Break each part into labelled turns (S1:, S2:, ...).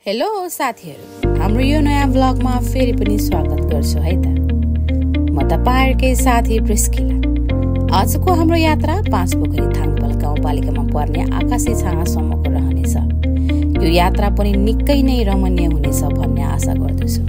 S1: Hello साथीहरु, हाम्रो यो नयाँ ब्लगमा फेरि पनि स्वागत गर्छु है त। म तपाईहरुकै साथी प्रिस्किला। आजको हाम्रो यात्रा पाँचपोखरी थाङपाल गाउँपालिकामा पर्ने आकाशी छाँगासम्मको रहनेछ। यो यात्रा पनि निकै नै रमणीय हुनेछ भन्ने आशा गर्दछु।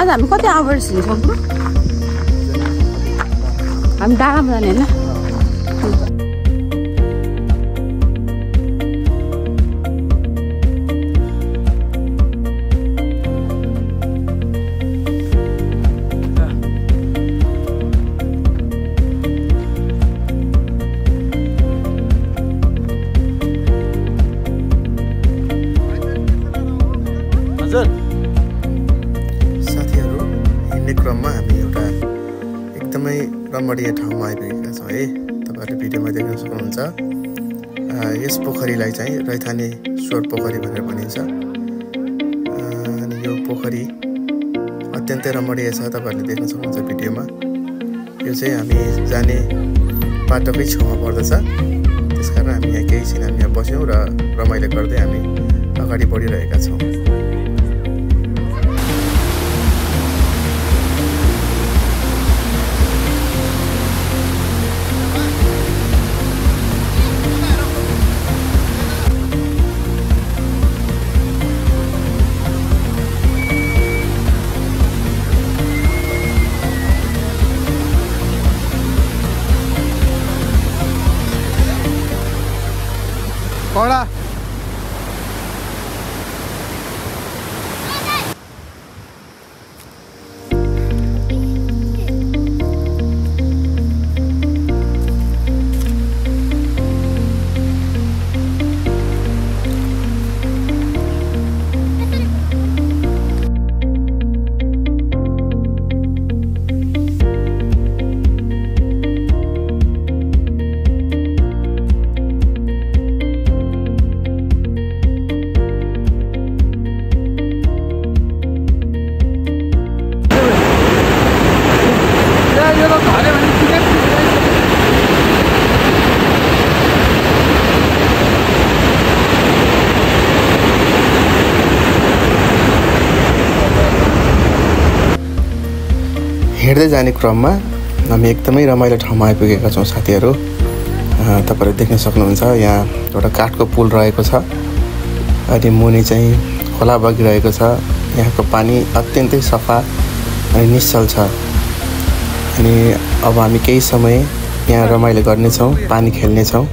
S1: आज हामी कति आवर्स हिँड्छौँ? हामी डाँडामा जाने होइन?
S2: क्रममा हामी एउटा एकदमै रमणीय ठाउँमा आइपुगेका छौँ है। तपाईहरुले भिडियोमा देख्न सक्नुहुन्छ। यस पोखरीलाई चाहिँ रैथाने स्वर पोखरी भनेर भनिन्छ। अनि यो पोखरी अत्यन्तै रमणीय छ, तपाईहरुले देख्न सक्नुहुन्छ भिडियोमा। यो चाहिँ हामी जाने बाटोकै छेउमा पर्दछ। त्यसकारण हामी यहाँ केही छिन हामी यहाँ बस्यौँ र रमाइलो गर्दै हामी अगाडि बढिरहेका छौँ। Hola. हिँड्दै जाने क्रममा हामी एकदमै रमाइलो ठाउँमा आइपुगेका छौँ साथीहरू। तपाईहरुले देख्न सक्नुहुन्छ यहाँ एउटा काठको पुल रहेको छ। अनि मुनि चाहिँ खोला बगिरहेको छ। यहाँको पानी अत्यन्तै सफा अनि निश्चल छ। अनि अब हामी केही समय यहाँ रमाइलो गर्नेछौँ, पानी खेल्नेछौँ।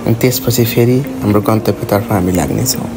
S2: अनि त्यसपछि फेरि हाम्रो गन्तव्यतर्फ हामी लाग्नेछौँ।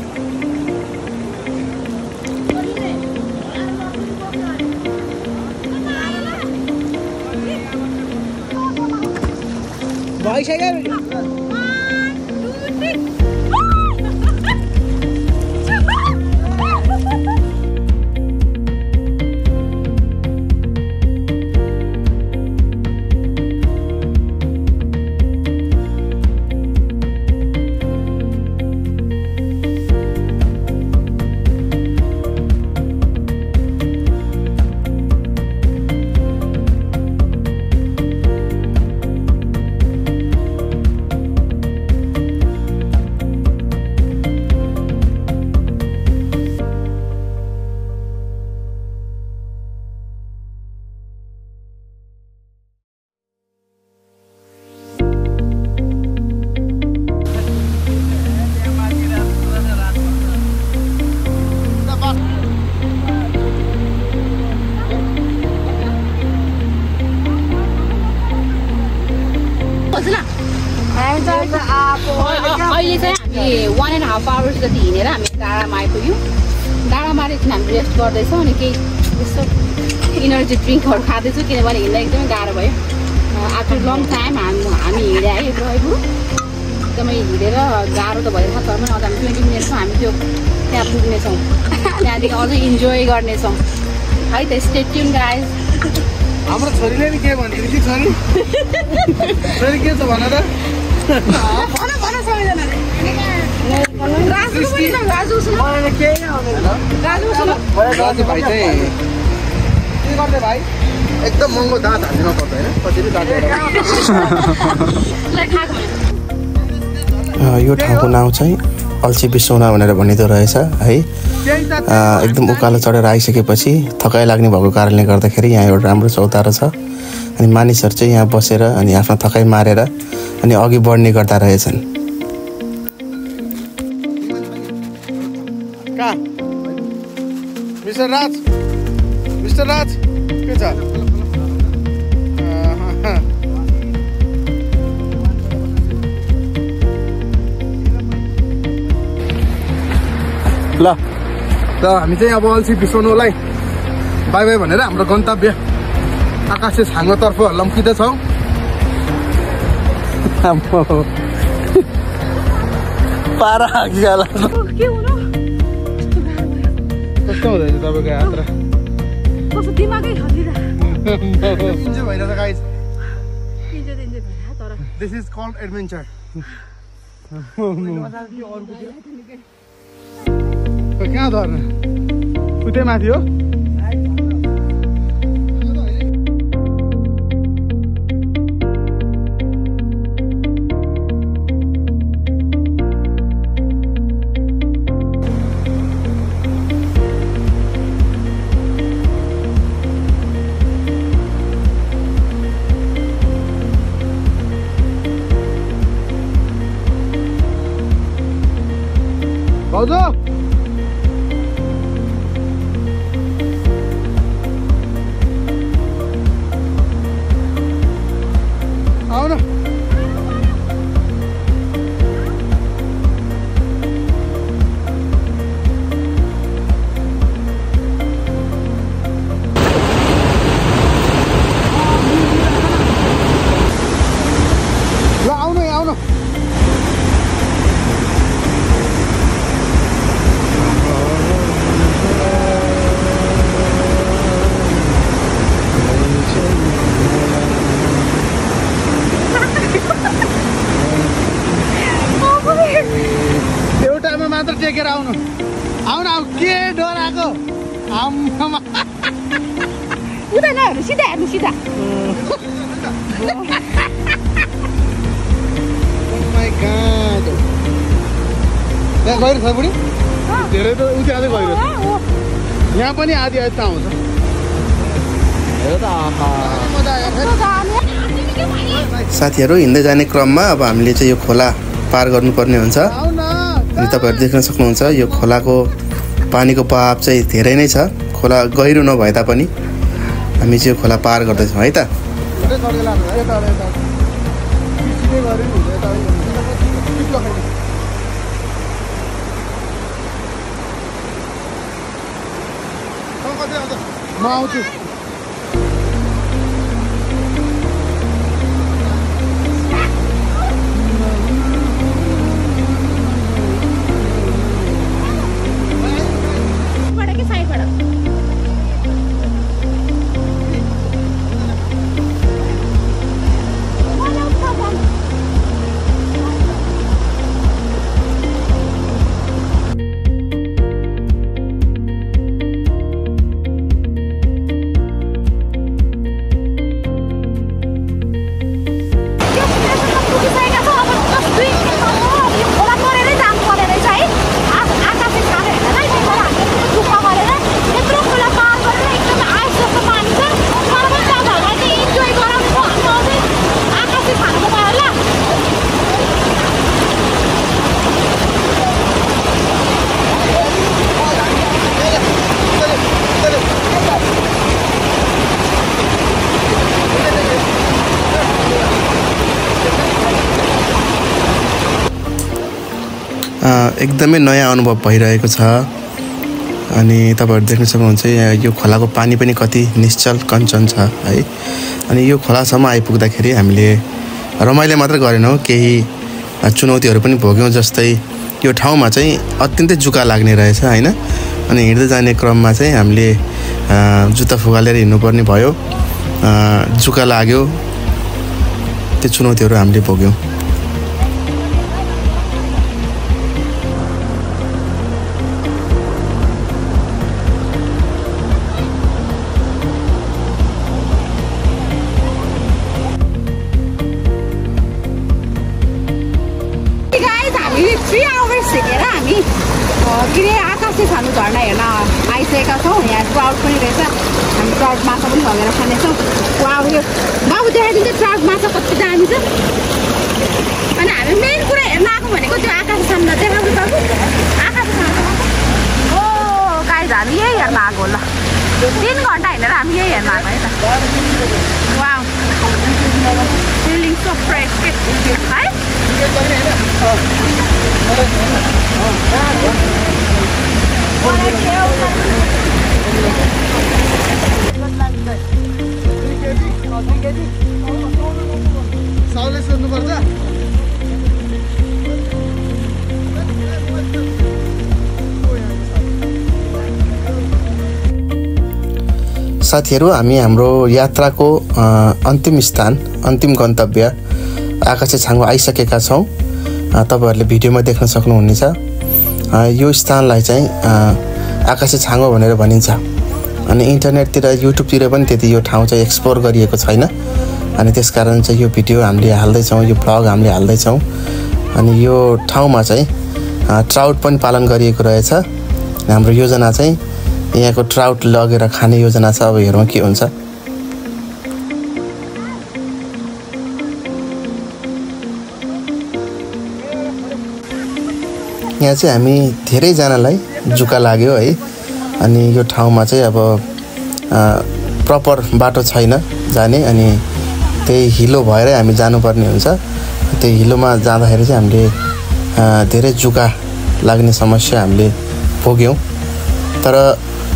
S1: अहिले चाहिँ हामी 1.5 आवर्स जति हिँडेर हामी डाँडामा आइपुग्यौँ। डाँडामा एकछिन हामी रेस्ट गर्दैछौँ अनि केही यस्तो इनर्जी ड्रिङ्कहरू खाँदैछु, किनभने हिँड्दा एकदमै गाह्रो भयो। आफ्टर लङ टाइम हामी हिँडे है यत्रो एकदमै हिँडेर गाह्रो त भइरहेको छ, तर पनि अझ हामी 20 मिनटमा हामी त्यो त्यहाँ पुग्नेछौँ। त्यहाँदेखि अझै इन्जोय गर्नेछौँ है त। Stay tune guys.
S2: हाम्रो छोरीले नि के भन्छ कि छोरी के छ भन त
S3: भन सबैजनाले
S1: राजु सुन
S3: मलाई केही आउँदैन
S1: राजु सुन
S2: राजु भाइ चाहिँ के गर्दै भाइ एकदम महँगो दाँत हाल्दिन पर्छ हैन कसरी दाँत यो ठाउँको नाउँ चाहिँ अल्छी बिसौना भनेर भनिँदो रहेछ है। एकदम उकालो चढेर आइसकेपछि थकाइ लाग्ने भएको कारणले गर्दाखेरि यहाँ एउटा राम्रो चौतारो छ अनि मानिसहरू चाहिँ यहाँ बसेर अनि आफ्नो थकाइ मारेर अनि अघि बढ्ने गर्दा रहेछन्। मिस्टर राज के छ ल त हामी चाहिँ अब अल्छी बिसौनालाई बाई बाई भनेर हाम्रो गन्तव्य आकाशे छाङ्गोतर्फ लम्किँदैछौँ। पारा हाकिहाल्छ कस्तो हुँदैछ तपाईँको यात्रा
S1: दिमागै
S2: इन्जोय भइरहेछ guys. This is called adventure. कहाँ झर्ने उतै माथि हो भाउजू आउन ल आउन आउन एउटामा मात्र टेकेर आउनु आउन आउ के डराएको आम्मामा
S1: उता नहेर्नु सिधा हेर्नु सिधा
S2: त्यहाँ गहिरो छ बुढी धेरै त उति आधी गहिरो यहाँ पनि आधी आधी त आउँछ। साथीहरू हिँड्दै जाने क्रममा अब हामीले चाहिँ यो खोला पार गर्नुपर्ने हुन्छ अनि तपाईँहरू देख्न सक्नुहुन्छ यो खोलाको पानीको बहाव चाहिँ धेरै नै छ। खोला गहिरो नभए तापनि हामी चाहिँ यो खोला पार गर्दैछौँ है त। म आउँछु एकदमै नयाँ अनुभव भइरहेको छ अनि तपाईहरु देख्न सक्नुहुन्छ यो खोलाको पानी पनि कति निश्चल कञ्चन छ है। अनि यो खोलासम्म आइपुग्दाखेरि हामीले रमाइलो मात्र गरेनौं, केही चुनौतीहरू पनि भोग्यौं। जस्तै यो ठाउँमा चाहिँ अत्यन्तै जुका लाग्ने रहेछ हैन। अनि हिँड्दै जाने क्रममा चाहिँ हामीले जुत्ता फुगालेर हिँड्नुपर्ने भयो, जुका लाग्यो, त्यो चुनौतीहरू हामीले भोग्यौं।
S1: हिँडेर हामी के अरे आकाशे छानु झर्ना हेर्न आइसकेका छौँ। यहाँ ट्राउट पनि रहेछ, हामी ट्राउट माछा पनि लगेर खानेछौँ। वाउ, यो बाबु देखाइदिन्छ ट्राउट माछा कति दामी छ। अनि हामी मेन कुरा हेर्न आएको भनेको त्यो आकाश छानु देखाउनु बाबु, आकाश छानु। ओ गाइज, हामी यही हेर्न आएको होला। 3 घन्टा हिँडेर हामी यही हेर्न आएको है त। वाउ, फिलिङ सो फ्रेस है।
S2: साउले सोध्नुपर्छ। साथीहरू, हामी हाम्रो यात्राको अन्तिम स्थान, अन्तिम गन्तव्य आकाशे छाङ्गो आइसकेका छौँ। तपाईँहरूले भिडियोमा देख्न सक्नुहुनेछ। यो स्थानलाई चाहिँ आकाशे छाङ्गो भनेर भनिन्छ। अनि इन्टरनेटतिर, युट्युबतिर पनि त्यति यो ठाउँ चाहिँ एक्सप्लोर गरिएको छैन। अनि त्यसकारण चाहिँ यो भिडियो हामीले हाल्दैछौँ, यो भ्लग हामीले हाल्दैछौँ। अनि यो ठाउँमा चाहिँ ट्राउट पनि पालन गरिएको रहेछ। हाम्रो योजना चाहिँ यहाँको ट्राउट लगेर खाने योजना छ। अब हेरौँ के हुन्छ। यहाँ चाहिँ हामी धेरैजनालाई जुका लाग्यो है। अनि यो ठाउँमा चाहिँ अब प्रपर बाटो छैन जाने, अनि त्यही हिलो भएरै हामी जानुपर्ने हुन्छ। त्यही हिलोमा जाँदाखेरि चाहिँ हामीले धेरै जुका लाग्ने समस्या हामीले भोग्यौँ। तर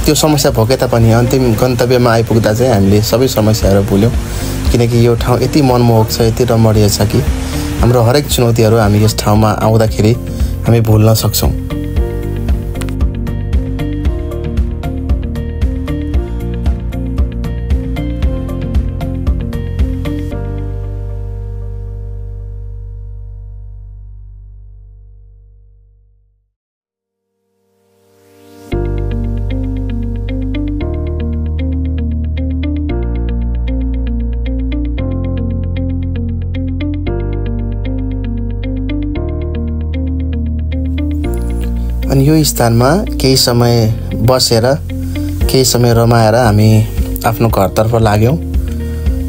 S2: त्यो समस्या भोगे तापनि अन्तिम गन्तव्यमा आइपुग्दा चाहिँ हामीले सबै समस्याहरू भुल्यौँ। किनकि यो ठाउँ यति मनमोहक छ, यति रमणीय छ कि हाम्रो हरेक चुनौतीहरू हामी यस ठाउँमा आउँदाखेरि हामी भुल्न सक्छौँ। अनि यो स्थानमा केही समय बसेर, केही समय रमाएर हामी आफ्नो घरतर्फ लाग्यौँ।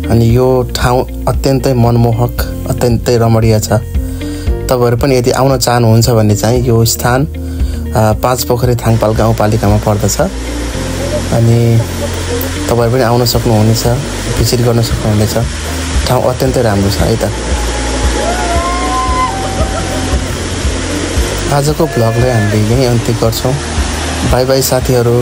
S2: अनि यो ठाउँ अत्यन्तै मनमोहक, अत्यन्तै रमणीय छ। तपाईँहरू पनि यदि आउन चाहनुहुन्छ भने चाहिँ यो स्थान 5 पोखरी थाङपाल गाउँपालिकामा पर्दछ। अनि तपाईँहरू पनि आउन सक्नुहुनेछ, भिजिट गर्न सक्नुहुनेछ। ठाउँ अत्यन्तै राम्रो छ है त। आजको भ्लगलाई हामीले यहीँ अन्त्य गर्छौँ। बाई बाई साथीहरू।